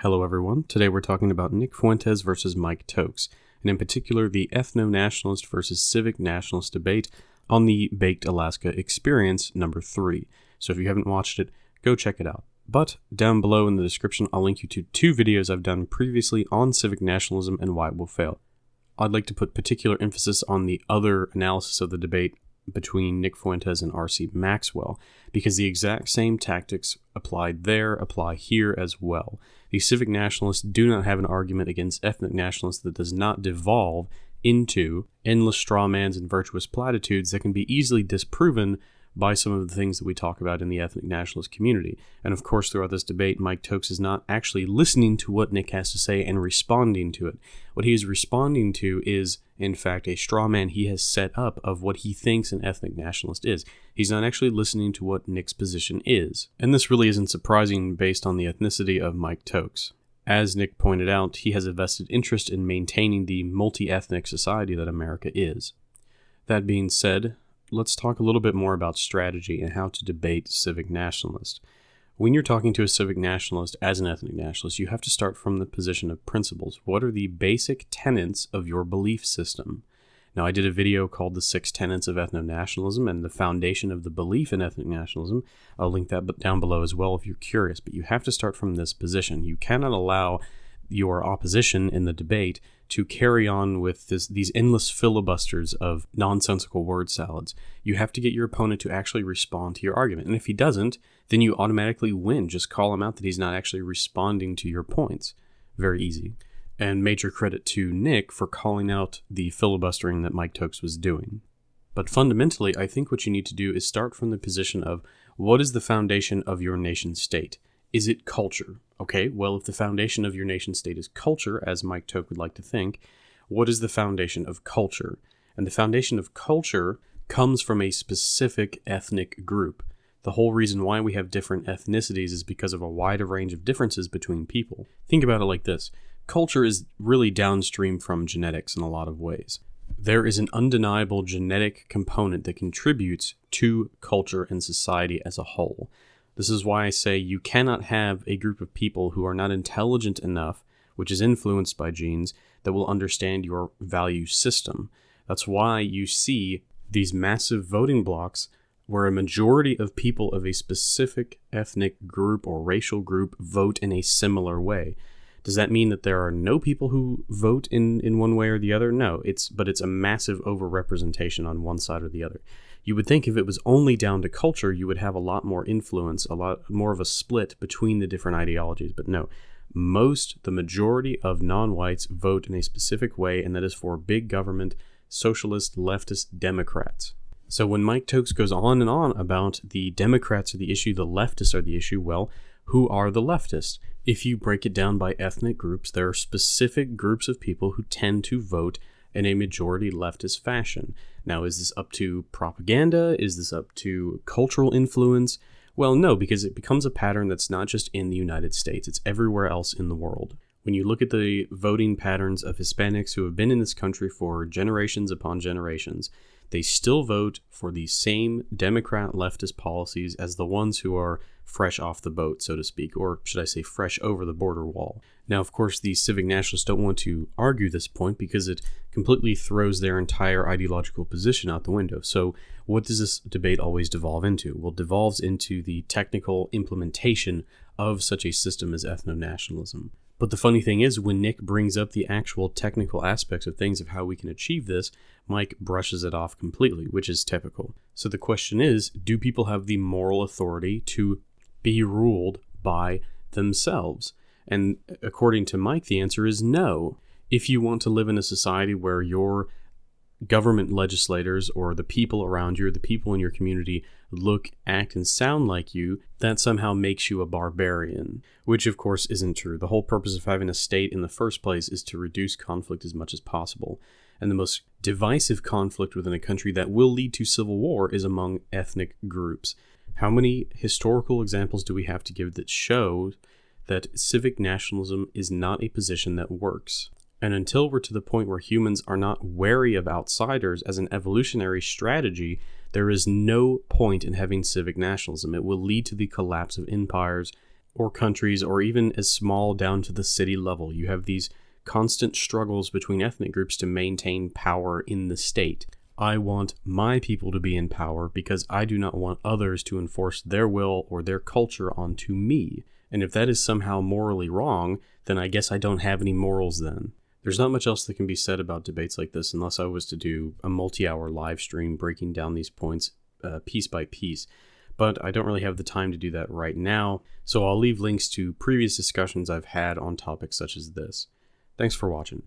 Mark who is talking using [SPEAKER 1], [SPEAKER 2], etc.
[SPEAKER 1] Hello everyone, today we're talking about Nick Fuentes versus Mike Tokes, and in particular the ethno-nationalist versus civic nationalist debate on the Baked Alaska Experience number 3. So if you haven't watched it, go check it out. But down below in the description I'll link you to 2 videos I've done previously on civic nationalism and why it will fail. I'd like to put particular emphasis on the other analysis of the debate between Nick Fuentes and R.C. Maxwell, because the exact same tactics applied there apply here as well. The civic nationalists do not have an argument against ethnic nationalists that does not devolve into endless strawmans and virtuous platitudes that can be easily disproven by some of the things that we talk about in the ethnic nationalist community. And of course, throughout this debate, Mike Tokes is not actually listening to what Nick has to say and responding to it. What he is responding to is, in fact, a straw man he has set up of what he thinks an ethnic nationalist is. He's not actually listening to what Nick's position is. And this really isn't surprising based on the ethnicity of Mike Tokes. As Nick pointed out, he has a vested interest in maintaining the multi-ethnic society that America is. That being said, let's talk a little bit more about strategy and how to debate civic nationalists. When you're talking to a civic nationalist as an ethnic nationalist, you have to start from the position of principles. What are the basic tenets of your belief system? Now, I did a video called The 6 Tenets of Ethno-Nationalism and the foundation of the belief in ethnic nationalism. I'll link that down below as well if you're curious, but you have to start from this position. You cannot allow your opposition in the debate to carry on with these endless filibusters of nonsensical word salads. You have to get your opponent to actually respond to your argument. And if he doesn't, then you automatically win. Just call him out that he's not actually responding to your points. Very easy. And major credit to Nick for calling out the filibustering that Mike Tokes was doing. But fundamentally, I think what you need to do is start from the position of what is the foundation of your nation state? Is it culture? Okay, well, if the foundation of your nation state is culture, as Mike Tokes would like to think, what is the foundation of culture? And the foundation of culture comes from a specific ethnic group. The whole reason why we have different ethnicities is because of a wider range of differences between people. Think about it like this. Culture is really downstream from genetics in a lot of ways. There is an undeniable genetic component that contributes to culture and society as a whole. This is why I say you cannot have a group of people who are not intelligent enough, which is influenced by genes, that will understand your value system. That's why you see these massive voting blocks where a majority of people of a specific ethnic group or racial group vote in a similar way. Does that mean that there are no people who vote in one way or the other? No, but it's a massive overrepresentation on one side or the other. You would think if it was only down to culture, you would have a lot more influence, a lot more of a split between the different ideologies. But no, the majority of non-whites vote in a specific way, and that is for big government, socialist, leftist Democrats. So when Mike Tokes goes on and on about the Democrats are the issue, the leftists are the issue, well, who are the leftists? If you break it down by ethnic groups, there are specific groups of people who tend to vote in a majority leftist fashion. Now, is this up to propaganda? Is this up to cultural influence? Well, no, because it becomes a pattern that's not just in the United States, it's everywhere else in the world. When you look at the voting patterns of Hispanics who have been in this country for generations upon generations, they still vote for the same Democrat leftist policies as the ones who are fresh off the boat, so to speak, or should I say fresh over the border wall. Now, of course, the civic nationalists don't want to argue this point because it completely throws their entire ideological position out the window. So what does this debate always devolve into? Well, it devolves into the technical implementation of such a system as ethno-nationalism. But the funny thing is, when Nick brings up the actual technical aspects of things of how we can achieve this, Mike brushes it off completely, which is typical. So the question is, do people have the moral authority to be ruled by themselves? And according to Mike, the answer is no. If you want to live in a society where your government legislators or the people around you or the people in your community look, act, and sound like you, that somehow makes you a barbarian, which of course isn't true. The whole purpose of having a state in the first place is to reduce conflict as much as possible. And the most divisive conflict within a country that will lead to civil war is among ethnic groups. How many historical examples do we have to give that show that civic nationalism is not a position that works? And until we're to the point where humans are not wary of outsiders as an evolutionary strategy, there is no point in having civic nationalism. It will lead to the collapse of empires or countries, or even as small down to the city level. You have these constant struggles between ethnic groups to maintain power in the state. I want my people to be in power because I do not want others to enforce their will or their culture onto me. And if that is somehow morally wrong, then I guess I don't have any morals then. There's not much else that can be said about debates like this unless I was to do a multi-hour live stream breaking down these points piece by piece. But I don't really have the time to do that right now, so I'll leave links to previous discussions I've had on topics such as this. Thanks for watching.